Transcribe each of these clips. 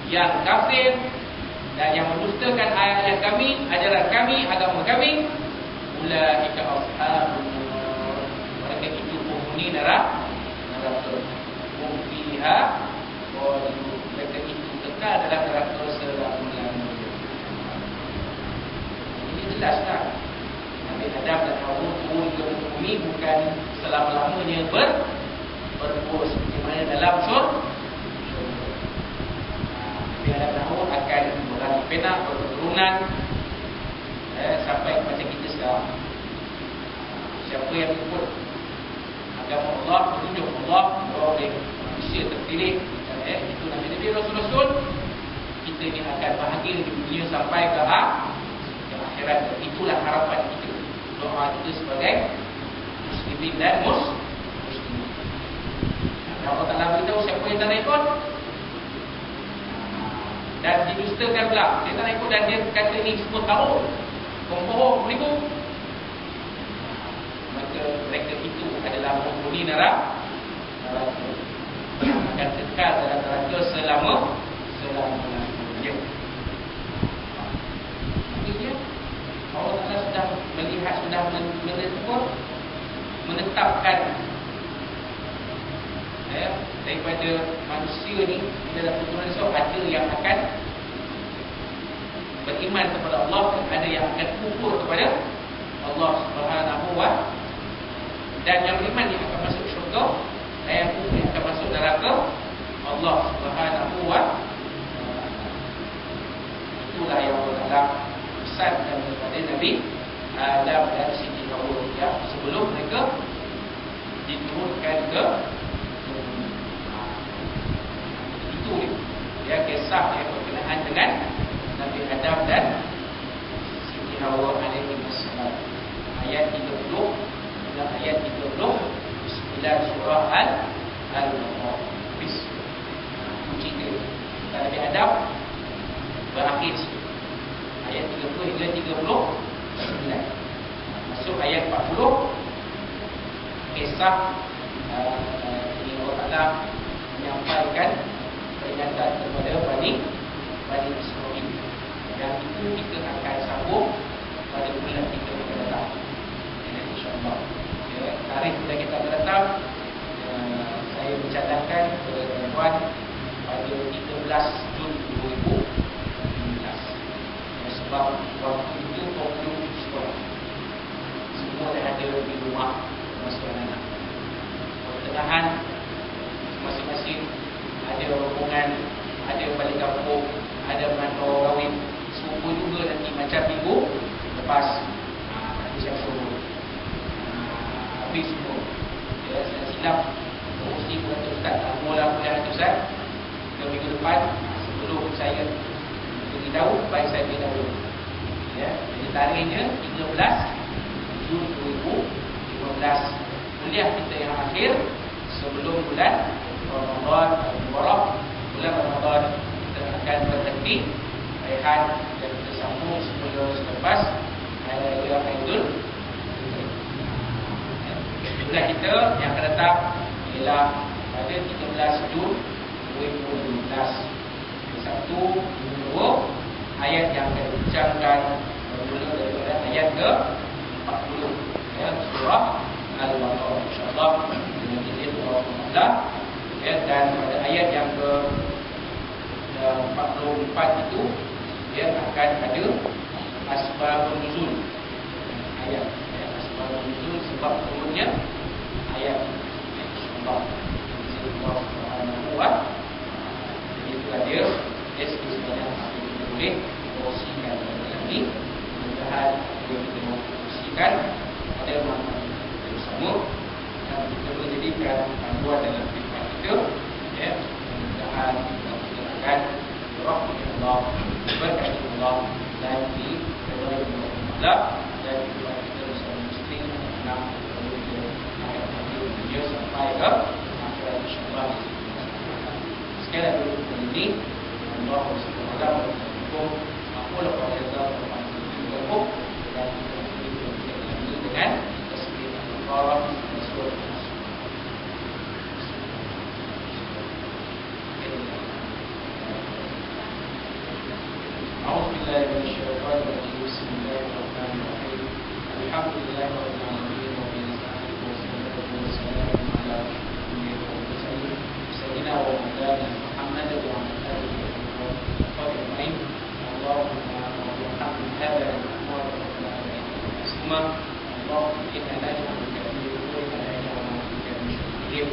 yang kafir dan yang mendustakan ayat kami, ajaran kami, agama kami, ulaika ashabun nar, mereka itu penghuni neraka. Hum fiha khalidun, mereka itu kekal dalam neraka selama-lamanya. Ini jelaslah Nabi Adam dan Hawa turun ke bumi bukan selama-lamanya berpus, di mana dalam surga Nabi Adam dan Hawa akan berlalu penak, berketurunan sampai macam kita sekarang. Siapa yang ikut agama Allah, petunjuk Allah, oleh manusia terpilih, itu Nabi-Nabi, Rasul-Rasul, kita ni akan bahagia di dunia sampai ke akhirat. Itulah harapan kita, doa kita sebagai muslimin dan muslimin. Allah Ta'ala beritahu siapa yang tak nak ikut dan didustakan pula, dia tak nak ikut dan dia kata ni semua tahu, pembohong, penipu, maka mereka itu adalah penghuni neraka, akan kekal dalam neraka selama-lamanya. Maksudnya Allah Ta'ala sudah melihat, sudah menetapkan daripada manusia ni dalam keturunan Esau, ada yang akan beriman kepada Allah dan ada yang akan kufur kepada Allah Subhanahu wa taala. Dan yang beriman yang akan masuk syurga dan yang kufur yang akan masuk neraka Allah Subhanahu wa taala. Itulah yang Allah Ta'ala pesankan kepada Nabi Adam dan Siti Hawa ya, sebelum mereka diturunkan ke itu ya, kisah yang berkenaan dengan Nabi Adam dan Siti Hawa alaihi wassalam. Ayat 30 dan ayat 39 surah Al-Baqarah. Cerita Nabi Adam berakhir ayat 30 hingga 39. Masuk ayat 40, kisah ini Allah Ta'ala menyampaikan peringatan kepada Bani Israel. Yang itu kita akan sambung pada bulan 3 akan datang, InsyaAllah. Tarikh bulan kita akan datang, saya mencadangkan kepada tuan-tuan pada 13 Jun 2015. Sebab waktu itu pokok sekolah semua dah ada di rumah termasuk anak-anak. Pertengahan masing-masing ada rombongan, ada balik kampung, ada menantu kahwin, semua juga nanti macam minggu lepas nanti saya suruh habis semua. Saya silap mesti kata Ustaz, mula kuliah Ustaz ke minggu depan, sebelum saya beritahu, baik saya beritahu ya. Jadi tarikhnya 13 Jun 2015, kuliah kita yang akhir sebelum bulan Ramadan Al-Mubarak. Bulan Ramadan kita akan berhenti rehat dan kita sambung selepas Hari Raya Aidil Fitri. Bulan kita yang akan datang ialah pada 13 Jun 2015. Satu dua ayat yang akan dibincangkan bermula daripada ayat ke 40 ya, surah Al-Baqarah, insyaAllah dengan izin Allah. Ya, dan pada ayat yang ke 44 itu dia akan ada asbabun nuzul ayat ya, asbabun nuzul, sebab turunnya ayat insyaAllah izin Allah Subhanahu wa taala. Jadi itulah dia sebenarnya kita boleh kongsikan dalam ini. Mudah-mudahan kita mau kongsikan pada manfaat kita bersama dan kita menjadikan panduan dalam kehidupan kita ya. Mudah-mudahan kita akan rahmatullah, berkat Allah dan diridhai Allah dan kehidupan kita bersama muslim anak keluarga akan hadir dunia sampai ke akhirat insyaAllah. Sekali lagi ini Allah SWT berhukum aku lepas jasa berhukum dan kita ini dengan kesempatan Allah Rasul. أعوذ بالله من الشيطان الرجيم. بسم الله الرحمن الرحيم. الحمد لله رب العالمين وبه نستعين والصلاة والسلام على أشرف الأنبياء والمرسلين سيدنا ومولانا محمد وعلى آله وصحبه أجمعين. اللهم وبحمد هذا الأمر والعالمين ثم اللهم إنا نجعلك في أمورك العلم ونعوذ بك من شرورهم.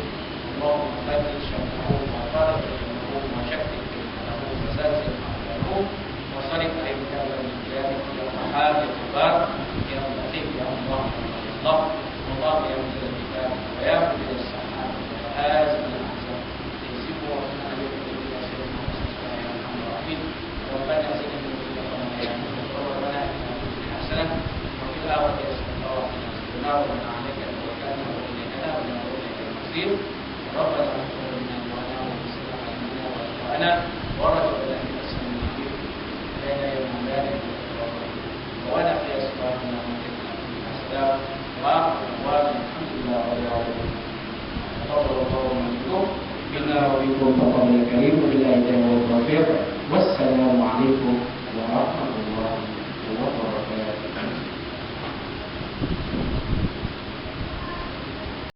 اللهم فتح شره وفرج جمعه وشتت كلمته وزلزل أقداره وصرف أيديهم من كلامك يا وهاب يا جبار يا لطيف يا الله يا الله والله يا منزل الكتاب ويا منزل السحاب وهازم الأحزاب تهزم وصنع لك سيدنا محمد يا أرحم الراحمين. ربنا زدنا من لدنك يا ربنا آتنا في الدنيا حسنة وفي الآخرة حسنة وقنا عذاب النار ومن عليك توكلنا وإليك أنبنا وإليك المصير. ربنا اغفر لنا ولنا ولسائر علمنا وأخطأنا ورزقنا من السماء إلينا يوم ذلك ونقي أسبابنا وكلنا في الأسباب وآخر دعوانا الحمد لله رب العالمين. تقبل الله منكم منا ومنكم تقبل الكريم وبالله التوفيق والسلام عليكم ورحمة الله.